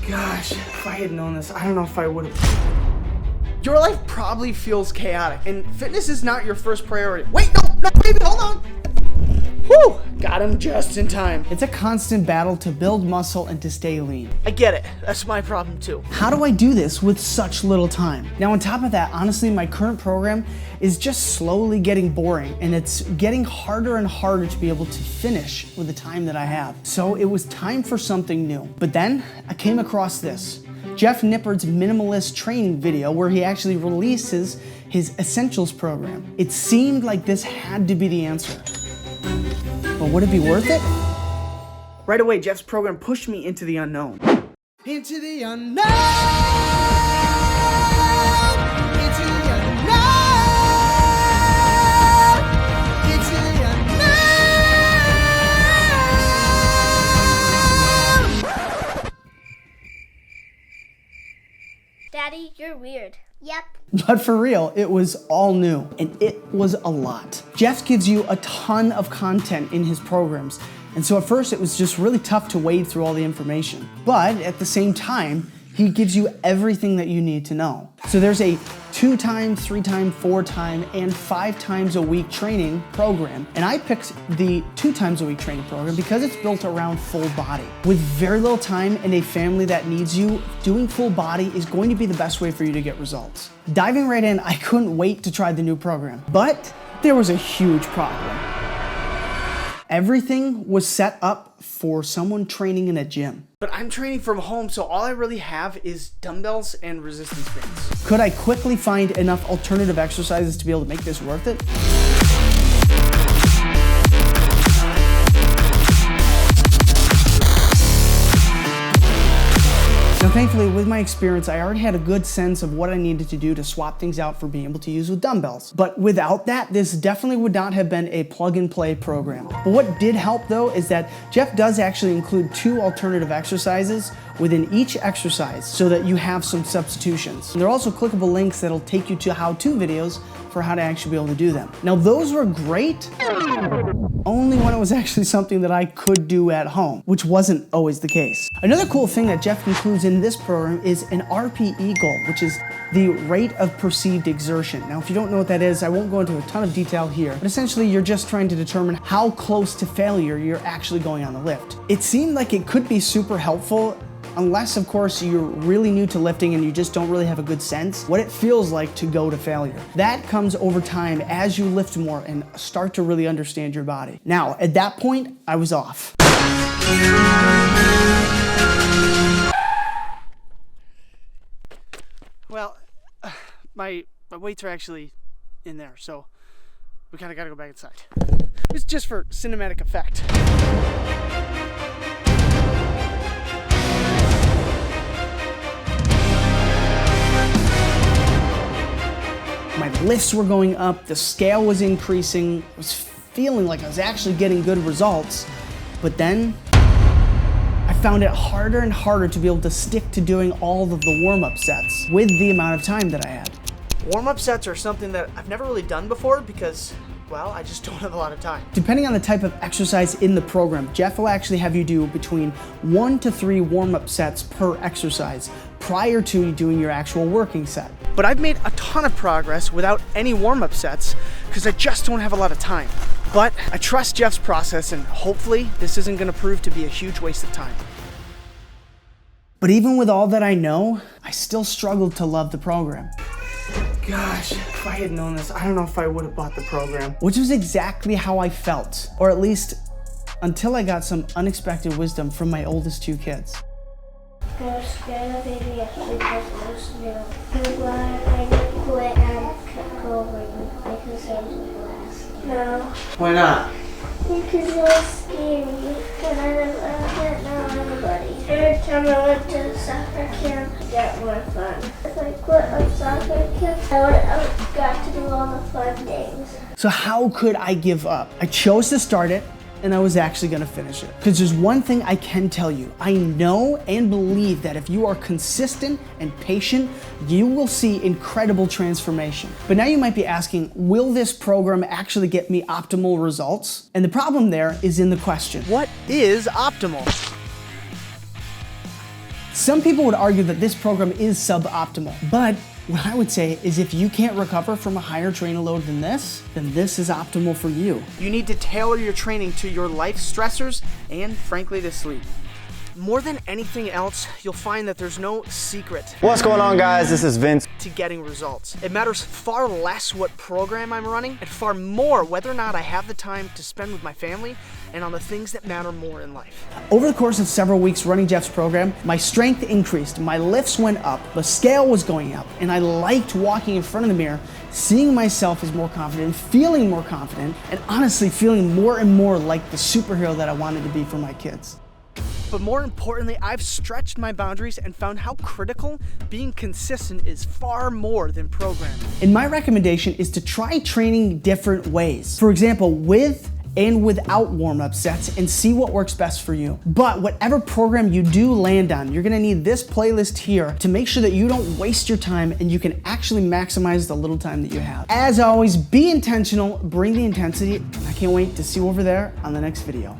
Gosh, if I had known this, I don't know if I would have. Your life probably feels chaotic, and fitness is not your first priority. Wait, no, baby, hold on. Whew, got him just in time. It's a constant battle to build muscle and to stay lean. I get it, that's my problem too. How do I do this with such little time? Now on top of that, honestly, my current program is just slowly getting boring, and it's getting harder and harder to be able to finish with the time that I have. So it was time for something new. But then I came across this. Jeff Nippard's minimalist training video where he actually releases his Essentials program. It seemed like this had to be the answer. But would it be worth it? Right away, Jeff's program pushed me into the unknown. Into the unknown! Into the unknown! Into the unknown! Daddy, you're weird. Yep. But for real, it was all new, and it was a lot. Jeff gives you a ton of content in his programs, and so at first it was just really tough to wade through all the information. But at the same time, he gives you everything that you need to know. So there's a 2-time, 3-time, 4-time, and 5 times a week training program. And I picked the 2 times a week training program because it's built around full body. With very little time and a family that needs you, doing full body is going to be the best way for you to get results. Diving right in, I couldn't wait to try the new program. But there was a huge problem. Everything was set up for someone training in a gym. But I'm training from home, so all I really have is dumbbells and resistance bands. Could I quickly find enough alternative exercises to be able to make this worth it? Now, thankfully, with my experience, I already had a good sense of what I needed to do to swap things out for being able to use with dumbbells. But without that, this definitely would not have been a plug-and-play program. But what did help, though, is that Jeff does actually include 2 alternative exercises within each exercise so that you have some substitutions. And there are also clickable links that'll take you to how-to videos for how to actually be able to do them. Now, those were great, only when it was actually something that I could do at home, which wasn't always the case. Another cool thing that Jeff includes in this program is an RPE goal, which is the rate of perceived exertion. Now, if you don't know what that is, I won't go into a ton of detail here, but essentially you're just trying to determine how close to failure you're actually going on the lift. It seemed like it could be super helpful unless, of course, you're really new to lifting and you just don't really have a good sense what it feels like to go to failure. That comes over time as you lift more and start to really understand your body. Now, at that point, I was off. Well, my weights are actually in there, so we kind of got to go back inside. It's just for cinematic effect. My lifts were going up, the scale was increasing, I was feeling like I was actually getting good results, but then I found it harder and harder to be able to stick to doing all of the warm-up sets with the amount of time that I had. Warm-up sets are something that I've never really done before because, well, I just don't have a lot of time. Depending on the type of exercise in the program, Jeff will actually have you do between 1 to 3 warm-up sets per exercise prior to doing your actual working set. But I've made a ton of progress without any warm-up sets because I just don't have a lot of time. But I trust Jeff's process, and hopefully this isn't going to prove to be a huge waste of time. But even with all that I know, I still struggled to love the program. Gosh, if I had known this, I don't know if I would have bought the program. Which was exactly how I felt, or at least until I got some unexpected wisdom from my oldest 2 kids. I was scared of baby because it was new. I'm glad I didn't quit and kept going because it was last. No. Why not? Because it was scary and I didn't know anybody. Every time I went to the soccer camp, I got more fun. If I quit on soccer camp, I got to do all the fun things. So how could I give up? I chose to start it, and I was actually gonna finish it. Because there's one thing I can tell you. I know and believe that if you are consistent and patient, you will see incredible transformation. But now you might be asking, will this program actually get me optimal results? And the problem there is in the question. What is optimal? Some people would argue that this program is suboptimal, but what I would say is if you can't recover from a higher training load than this, then this is optimal for you. You need to tailor your training to your life stressors and, frankly, to sleep. More than anything else, you'll find that there's no secret. What's going on, guys? This is Vince. To getting results. It matters far less what program I'm running and far more whether or not I have the time to spend with my family and on the things that matter more in life. Over the course of several weeks running Jeff's program, my strength increased, my lifts went up, the scale was going up, and I liked walking in front of the mirror, seeing myself as more confident, feeling more confident, and honestly feeling more and more like the superhero that I wanted to be for my kids. But more importantly, I've stretched my boundaries and found how critical being consistent is far more than programming. And my recommendation is to try training different ways. For example, with and without warm-up sets, and see what works best for you. But whatever program you do land on, you're gonna need this playlist here to make sure that you don't waste your time and you can actually maximize the little time that you have. As always, be intentional, bring the intensity, and I can't wait to see you over there on the next video.